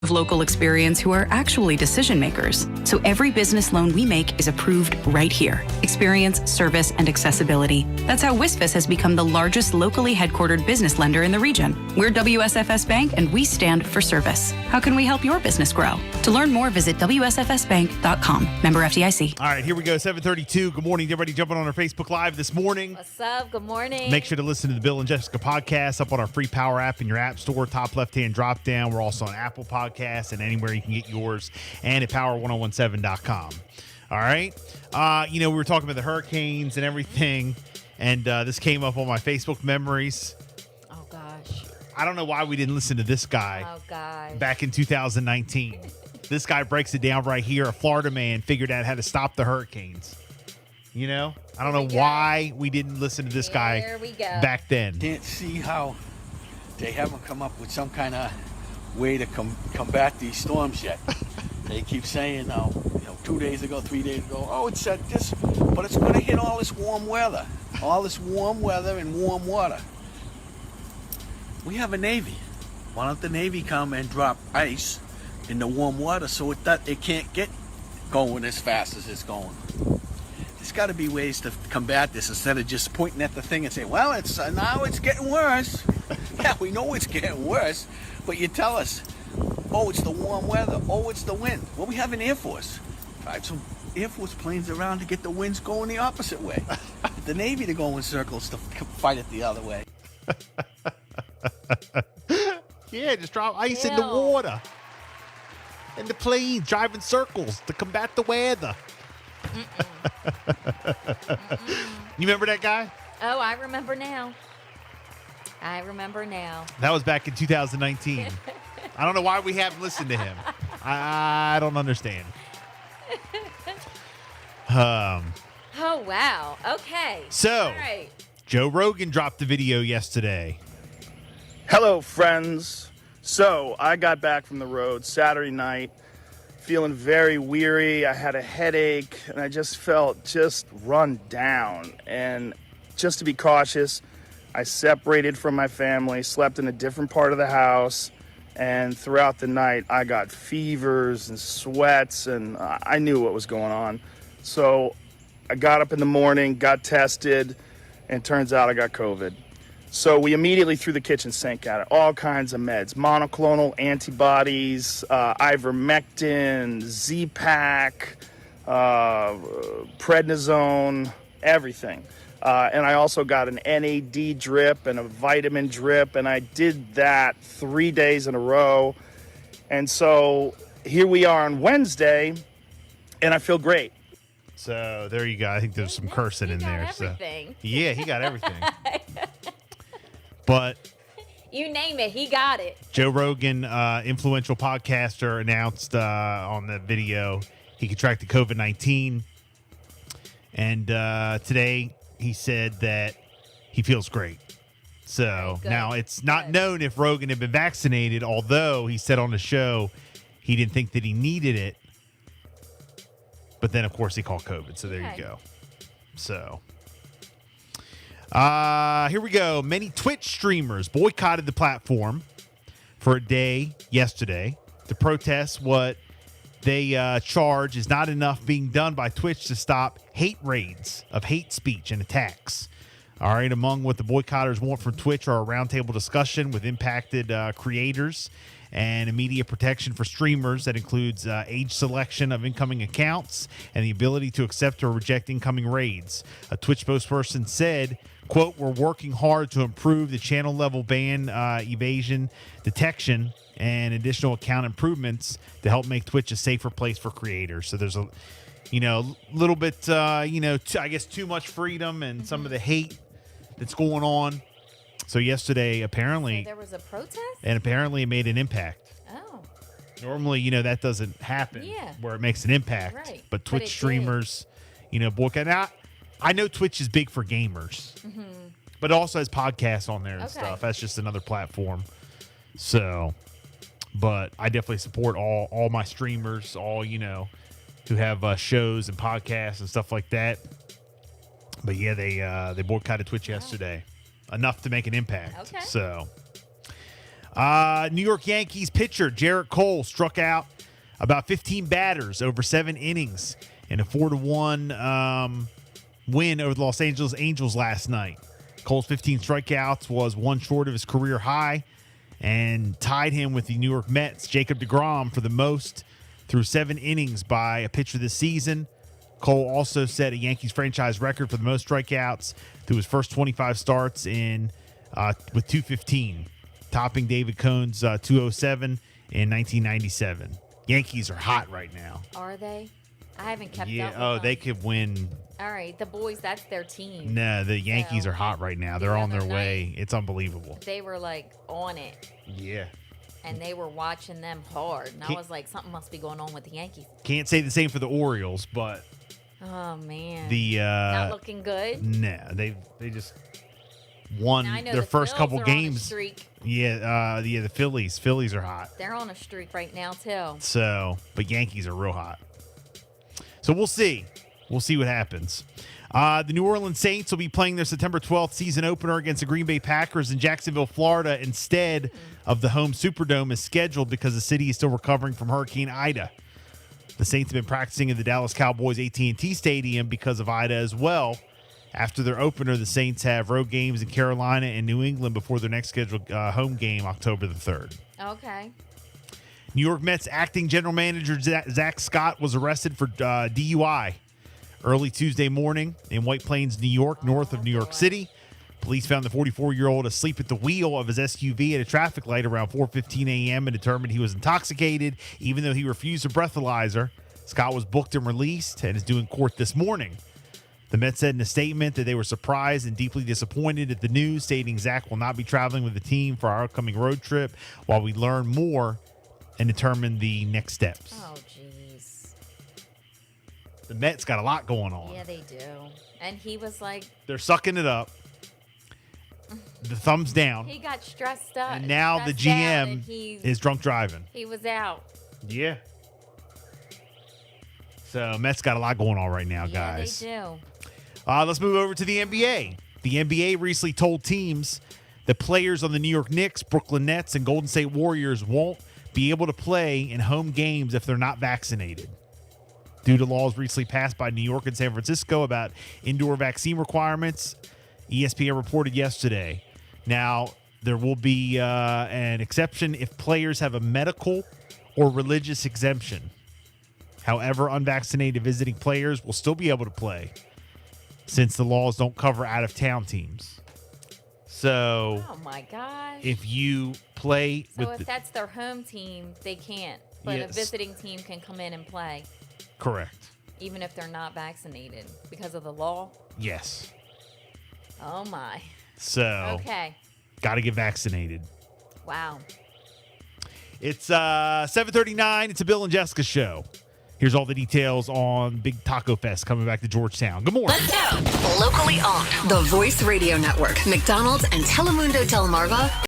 of local experience who are actually decision makers. So every business loan we make is approved right here. Experience, service, and accessibility. That's how WSFS has become the largest locally headquartered business lender in the region. We're WSFS Bank, and we stand for service. How can we help your business grow? To learn more, visit WSFSbank.com. Member FDIC. All right, here we go. 7:32. Good morning, everybody jumping on our Facebook Live this morning. What's up? Good morning. Make sure to listen to the Bill and Jessica podcast up on our free Power app in your app store, top left-hand drop down. We're also on Apple Podcasts and anywhere you can get yours, and at power1017.com. All right. We were talking about the hurricanes and everything, and this came up on my Facebook memories. Oh, gosh. I don't know why we didn't listen to this guy back in 2019. This guy breaks it down right here. A Florida man figured out how to stop the hurricanes. I don't know why we didn't listen to this guy back then. Can't see how they haven't come up with some kind of way to combat these storms yet. They keep saying, 2 days ago, 3 days ago, it said this, but it's going to hit all this warm weather and warm water. We have a Navy. Why don't the Navy come and drop ice in the warm water so it can't get going as fast as it's going? There's got to be ways to combat this instead of just pointing at the thing and saying, well, now it's getting worse. Yeah, we know it's getting worse, but you tell us, it's the warm weather. It's the wind. Well, we have an Air Force. Drive some Air Force planes around to get the winds going the opposite way. The Navy to go in circles to fight it the other way. Yeah, just drop ice in the water. And the planes driving circles to combat the weather. You remember that guy? Oh, I remember now. That was back in 2019. I don't know why we haven't listened to him. I don't understand. Oh, wow. Okay. So, all right. Joe Rogan dropped the video yesterday. Hello, friends. So, I got back from the road Saturday night, feeling very weary. I had a headache, and I just felt run down. And just to be cautious, I separated from my family, slept in a different part of the house, and throughout the night, I got fevers and sweats, and I knew what was going on. So, I got up in the morning, got tested, and turns out I got COVID. So we immediately threw the kitchen sink at it. All kinds of meds, monoclonal antibodies, ivermectin, Z-Pak, prednisone, everything. And I also got an NAD drip and a vitamin drip, and I did that 3 days in a row. And so here we are on Wednesday, and I feel great. So there you go. I think there's some cursing in there. Everything. So yeah, he got everything. But you name it, he got it. Joe Rogan, influential podcaster, announced on the video he contracted COVID-19. And today he said that he feels great. So now it's not known if Rogan had been vaccinated, although he said on the show he didn't think that he needed it. But then, of course, he called COVID. So there you go. So here we go. Many Twitch streamers boycotted the platform for a day yesterday to protest what they charge is not enough being done by Twitch to stop hate raids of hate speech and attacks. All right, among what the boycotters want from Twitch are a roundtable discussion with impacted creators and immediate protection for streamers that includes age selection of incoming accounts and the ability to accept or reject incoming raids. A Twitch spokesperson said, quote, "We're working hard to improve the channel level ban evasion detection and additional account improvements to help make Twitch a safer place for creators." So there's a little bit, I guess too much freedom and some of the hate that's going on. So yesterday, apparently, there was a protest, and apparently it made an impact. Oh, normally, that doesn't happen. Where it makes an impact. Right. But Twitch streamers, boycott. Now, I know Twitch is big for gamers, but it also has podcasts on there and stuff. That's just another platform. So, but I definitely support all my streamers, all who have shows and podcasts and stuff like that. But yeah, they boycotted Twitch yesterday, enough to make an impact. Okay. So, New York Yankees pitcher Jarrett Cole struck out about 15 batters over 7 innings in a 4-1 win over the Los Angeles Angels last night. Cole's 15 strikeouts was one short of his career high and tied him with the New York Mets' Jacob deGrom for the most through 7 innings by a pitcher this season. Cole also set a Yankees franchise record for the most strikeouts through his first 25 starts with 215, topping David Cohn's 207 in 1997. Yankees are hot right now. Are they? I haven't kept up with Oh, them. they could win. All right, the boys, that's their team. No, the Yankees are hot right now. They're The on their other way. It's unbelievable. They were like on it, Yeah. and they were watching them hard. And I Can't- was like, something must be going on with the Yankees. Can't say the same for the Orioles, but Oh, man. the Not looking good. they just won Now, I know their the first Phils couple are on a games. streak. Yeah, the Phillies are hot. They're on a streak right now, too. So, but Yankees are real hot. So we'll see. We'll see what happens. The New Orleans Saints will be playing their September 12th season opener against the Green Bay Packers in Jacksonville, Florida, instead of the home Superdome as scheduled because the city is still recovering from Hurricane Ida. The Saints have been practicing in the Dallas Cowboys AT&T Stadium because of Ida as well. After their opener, the Saints have road games in Carolina and New England before their next scheduled home game, October the 3rd. Okay. New York Mets acting general manager Zach Scott was arrested for DUI early Tuesday morning in White Plains, New York, north of New York City. Police found the 44-year-old asleep at the wheel of his SUV at a traffic light around 4:15 a.m. and determined he was intoxicated, even though he refused a breathalyzer. Scott was booked and released and is due in court this morning. The Mets said in a statement that they were surprised and deeply disappointed at the news, stating Zach will not be traveling with the team for our upcoming road trip while we learn more and determine the next steps. Oh, jeez. The Mets got a lot going on. Yeah, they do. And he was like, They're sucking it up. The thumbs down. he got stressed up. And now the stressed out, and GM is drunk driving. he was out. Yeah. So Mets got a lot going on right now, guys. Yeah, they do. Let's move over to the NBA. The NBA recently told teams that players on the New York Knicks, Brooklyn Nets, and Golden State Warriors won't be able to play in home games if they're not vaccinated. Due to laws recently passed by New York and San Francisco about indoor vaccine requirements, ESPN reported yesterday. Now, there will be an exception if players have a medical or religious exemption. However, unvaccinated visiting players will still be able to play since the laws don't cover out-of-town teams. So, Oh, my gosh. if you play So with if that's their home team, they can't. But Yes. a visiting team can come in and play, correct. even if they're not vaccinated because of the law. Yes. Oh, my. So, Okay. got to get vaccinated. Wow. It's 7:39. It's a Bill and Jessica show. Here's all the details on Big Taco Fest coming back to Georgetown. Good morning. Let's go. Locally owned. The Voice Radio Network, McDonald's, and Telemundo Delmarva